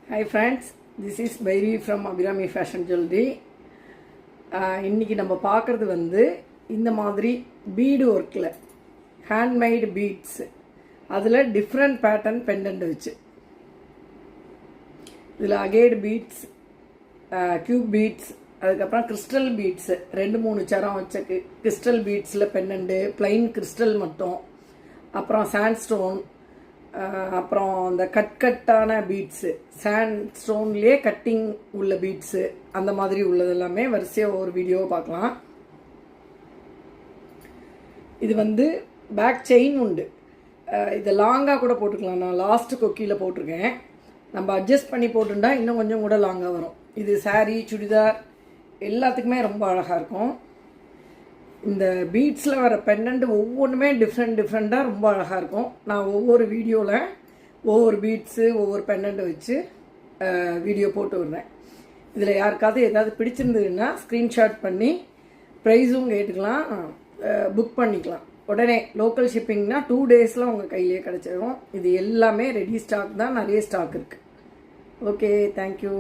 Hi friends, this is Baivi from Abhirami Fashion Jewelry. இன்னைக்கு நம்ம பார்க்குறது வந்து இந்த மாதிரி பீடு ஒர்க்கில் ஹேண்ட்மேட் பீட்ஸ், அதில் டிஃப்ரெண்ட் பேட்டர்ன் பெண்டன்ட் வச்சு, இதில் அகேட் பீட்ஸ், க்யூப் பீட்ஸ், அதுக்கப்புறம் கிறிஸ்டல் பீட்ஸு 2-3 சரம் வச்ச கிறிஸ்டல் பீட்ஸில் பெண்டன்ட்டு, பிளைன் கிறிஸ்டல் மட்டும், அப்புறம் சாண்ட்ஸ்டோன், அப்புறம் இந்த கட்டான பீட்ஸு, சாண்ட் ஸ்டோன்லேயே கட்டிங் உள்ள பீட்ஸு, அந்த மாதிரி உள்ளது எல்லாமே வரிசையாக ஒரு வீடியோவை பார்க்கலாம். இது வந்து பேக் செயின் உண்டு, இதை லாங்காக கூட போட்டுக்கலாம். நான் லாஸ்ட்டு கொக்கியில் போட்டிருக்கேன். நம்ம அட்ஜஸ்ட் பண்ணி போட்டுட்டா இன்னும் கொஞ்சம் கூட லாங்காக வரும். இது சாரீ, சுடிதார் எல்லாத்துக்குமே ரொம்ப அழகாக இருக்கும். இந்த பீட்ஸில் வர பெண்டன்ட் ஒவ்வொன்றுமே டிஃப்ரெண்ட்டாக ரொம்ப அழகாக இருக்கும். நான் ஒவ்வொரு வீடியோவில் ஒவ்வொரு பீட்ஸு, ஒவ்வொரு பெண்டன்ட் வச்சு வீடியோ போட்டு விடுறேன். இதில் யாருக்காவது ஏதாவது பிடிச்சிருந்ததுன்னா ஸ்க்ரீன்ஷாட் பண்ணி ப்ரைஸும் கேட்டுக்கலாம், புக் பண்ணிக்கலாம். உடனே லோக்கல் ஷிப்பிங்னா 2 டேஸில் உங்கள் கையிலே கிடச்சிடும். இது எல்லாமே ரெடி ஸ்டாக் தான், நிறைய ஸ்டாக் இருக்குது. Okay, thank you.